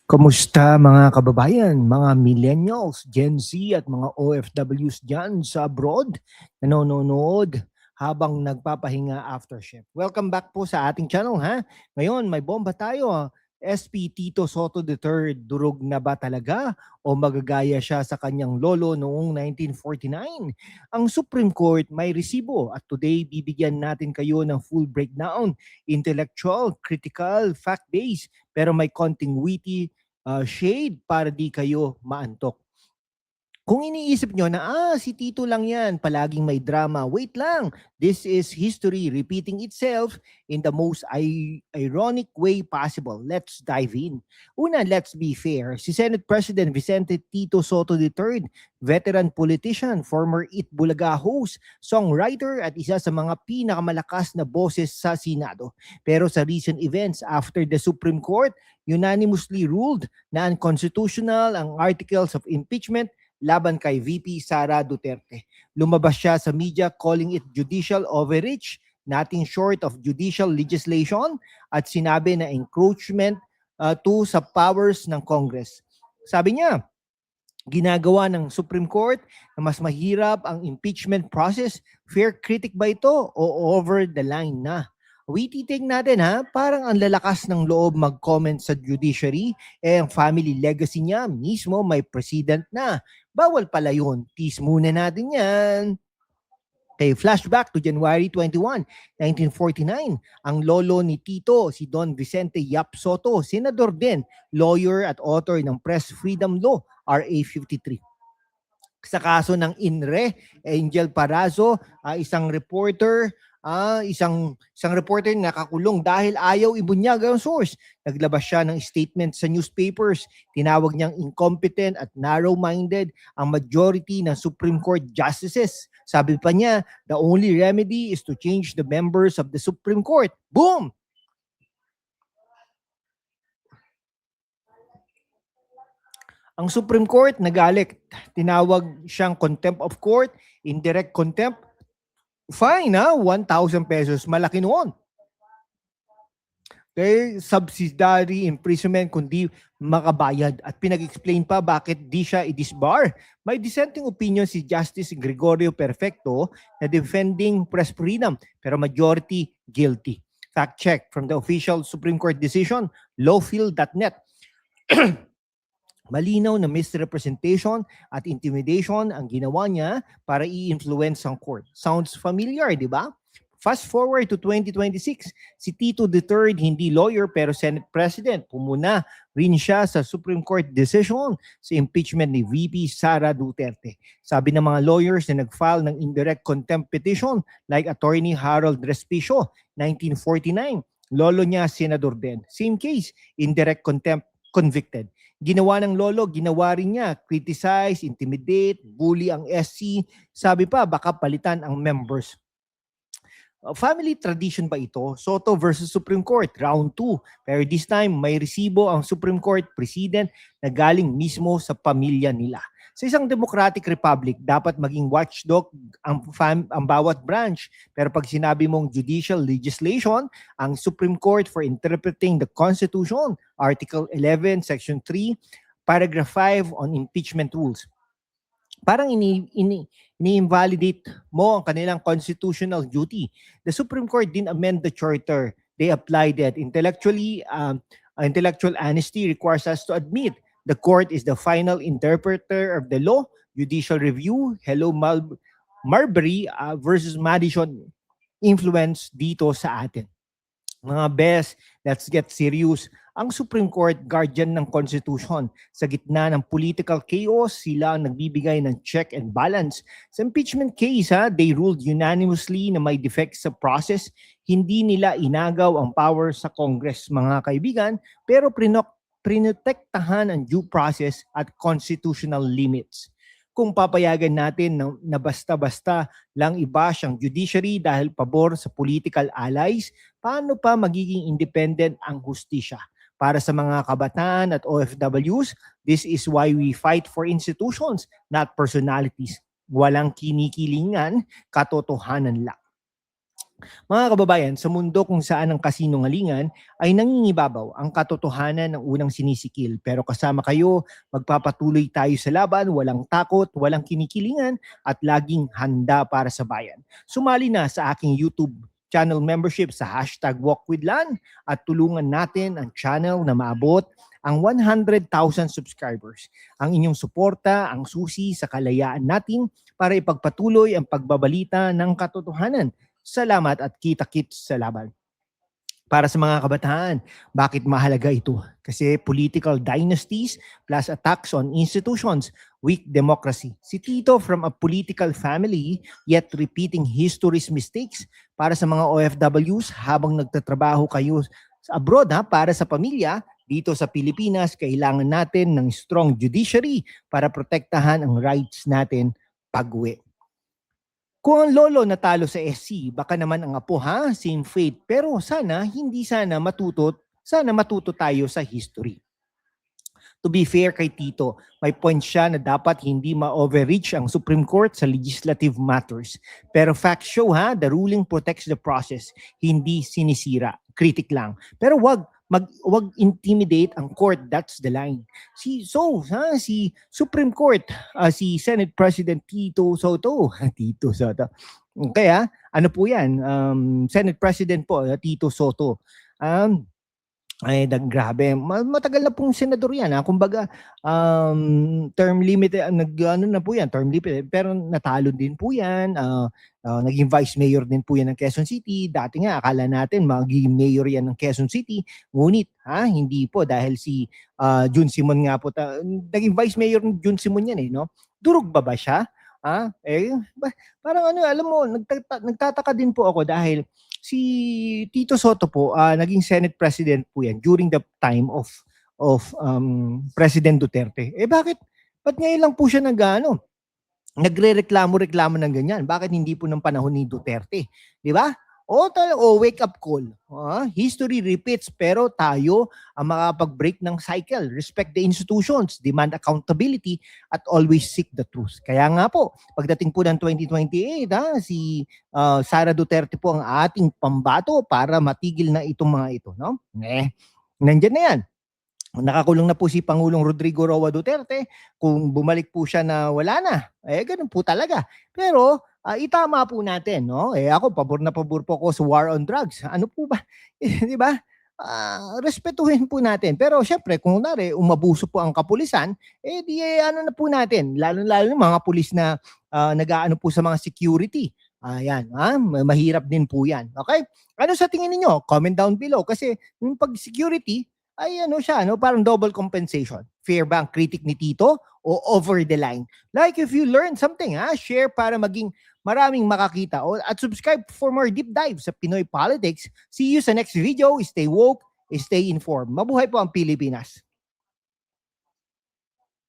Kumusta mga kababayan, mga millennials, Gen Z at mga OFWs dyan sa abroad nanonood habang nagpapahinga after shift. Welcome back po sa ating channel ha. Ngayon may bomba tayo. SP Tito Soto III, durog na ba talaga o magagaya siya sa kanyang lolo noong 1949? Ang Supreme Court may resibo at today bibigyan natin kayo ng full breakdown, intellectual, critical, fact-based, pero may konting witty shade para di kayo maantok. Kung iniisip nyo na, si Tito lang yan, palaging may drama, wait lang. This is history repeating itself in the most ironic way possible. Let's dive in. Una, let's be fair. Si Senate President Vicente Tito Soto III, veteran politician, former Eat Bulaga host, songwriter at isa sa mga pinakamalakas na boses sa Senado. Pero sa recent events after the Supreme Court unanimously ruled na unconstitutional ang articles of impeachment laban kay VP Sara Duterte. Lumabas siya sa media calling it judicial overreach, nothing short of judicial legislation, at sinabi na encroachment to sa powers ng Congress. Sabi niya, ginagawa ng Supreme Court na mas mahirap ang impeachment process. Fair critic ba ito o over the line na? Witty take natin ha, parang ang lalakas ng loob mag-comment sa judiciary, ang family legacy niya mismo may president na. Bawal pala yun, tease muna natin yan. Okay, flashback to January 21, 1949. Ang lolo ni Tito, si Don Vicente Yap Soto, senador din, lawyer at author ng Press Freedom Law, RA 53. Sa kaso ng INRE, Angel Parazo, isang reporter na nakakulong dahil ayaw ibunyag ang source. Naglabas siya ng statement sa newspapers. Tinawag niyang incompetent at narrow-minded ang majority ng Supreme Court justices. Sabi pa niya, the only remedy is to change the members of the Supreme Court. Boom! Ang Supreme Court nagalit. Tinawag siyang contempt of court, indirect contempt. Fine 1,000 pesos. Malaki noon. Okay, subsidiary imprisonment kundi makabayad. At pinag-explain pa bakit di siya i-disbar. May dissenting opinion si Justice Gregorio Perfecto na defending press freedom pero majority guilty. Fact check from the official Supreme Court decision, lawfield.net. Malinaw na misrepresentation at intimidation ang ginawa niya para i-influence ang court. Sounds familiar, di ba? Fast forward to 2026, si Tito III hindi lawyer pero Senate President. Pumuna rin siya sa Supreme Court decision sa impeachment ni VP Sara Duterte. Sabi ng mga lawyers na nag-file ng indirect contempt petition like Attorney Harold Respicio, 1949. Lolo niya, senador din. Same case, indirect contempt, convicted. Ginawa ng lolo, ginawa rin niya, criticize, intimidate, bully ang SC. Sabi pa, baka palitan ang members. Family tradition ba ito? Soto versus Supreme Court, round 2. Pero this time, may resibo ang Supreme Court President na galing mismo sa pamilya nila. Sa isang democratic republic, dapat maging watchdog ang bawat branch. Pero pag sinabi mong judicial legislation, ang Supreme Court for interpreting the Constitution, Article 11, Section 3, Paragraph 5 on impeachment rules. Parang ini-invalidate mo ang kanilang constitutional duty. The Supreme Court didn't amend the charter. They applied it. Intellectual honesty requires us to admit the court is the final interpreter of the law. Judicial review, hello Marbury versus Madison influence dito sa atin. Mga best, let's get serious. Ang Supreme Court, guardian ng Constitution. Sa gitna ng political chaos, sila ang nagbibigay ng check and balance. Sa impeachment case, they ruled unanimously na may defects sa process. Hindi nila inagaw ang power sa Congress, mga kaibigan, pero prinotektahan ang due process at constitutional limits. Kung papayagan natin na basta-basta lang i-bash ang judiciary dahil pabor sa political allies, paano pa magiging independent ang hustisya? Para sa mga kabataan at OFWs, this is why we fight for institutions, not personalities. Walang kinikilingan, katotohanan lang. Mga kababayan, sa mundo kung saan ang kasinungalingan ay nangingibabaw, ang katotohanan ng unang sinisikil. Pero kasama kayo, magpapatuloy tayo sa laban, walang takot, walang kinikilingan, at laging handa para sa bayan. Sumali na sa aking YouTube channel membership sa hashtag #WalkWithLan at tulungan natin ang channel na maabot ang 100,000 subscribers. Ang inyong suporta ang susi sa kalayaan natin para ipagpatuloy ang pagbabalita ng katotohanan. Salamat at kita-kits sa laban. Para sa mga kabataan, bakit mahalaga ito? Kasi political dynasties plus attacks on institutions, weak democracy. Si Tito from a political family yet repeating history's mistakes. Para sa mga OFWs, habang nagtatrabaho kayo sa abroad para sa pamilya, dito sa Pilipinas, kailangan natin ng strong judiciary para protektahan ang rights natin pag-uwi. Kung ang lolo natalo sa SC, baka naman ang apo same fate. Pero sana matuto tayo sa history. To be fair kay Tito, may point siya na dapat hindi ma-overreach ang Supreme Court sa legislative matters. Pero facts show the ruling protects the process, hindi sinisira. Critic lang. Pero wag intimidate ang court, that's the line. Si Supreme Court, si Senate President Tito Soto, Kaya ano po 'yan? Senate President po Tito Soto. Ay, grabe. Matagal na pong senador yan. Kumbaga, term limit, na po yan, term limit. Pero natalo din po yan. Naging vice mayor din po yan ng Quezon City. Dati nga, akala natin magiging mayor yan ng Quezon City. Ngunit, hindi po dahil si Jun Simon nga po. Naging vice mayor ng Jun Simon yan no? Durog ba siya? Parang alam mo, nagtataka din po ako dahil si Tito Soto po, naging Senate President po yan during the time of President Duterte. Ba't ngayon lang po siya nagre-reklamo ng ganyan? Bakit hindi po ng panahon ni Duterte? Di ba? Wake up call. History repeats pero tayo ang makapag-break ng cycle. Respect the institutions, demand accountability, at always seek the truth. Kaya nga po, pagdating po ng 2028, si Sara Duterte po ang ating pambato para matigil na itong mga ito. No? Nandyan na yan. Nakakulong na po si Pangulong Rodrigo Roa Duterte. Kung bumalik po siya na wala na, ganun po talaga. Pero itama po natin, no? Ako, pabor na pabor po ako sa war on drugs. Ano po ba? Di ba? Respetuhin po natin. Pero syempre, kung umabuso po ang kapulisan, ano na po natin, lalo-lalo ng mga pulis na nag-aano po sa mga security. Ayan, mahirap din po yan. Okay? Ano sa tingin niyo? Comment down below. Kasi yung pag-security, ay parang double compensation. Fair ba ang critic ni Tito o over the line? Like if you learn something, share para maging maraming makakita. At subscribe for more deep dives sa Pinoy politics. See you sa next video. Stay woke, stay informed. Mabuhay po ang Pilipinas.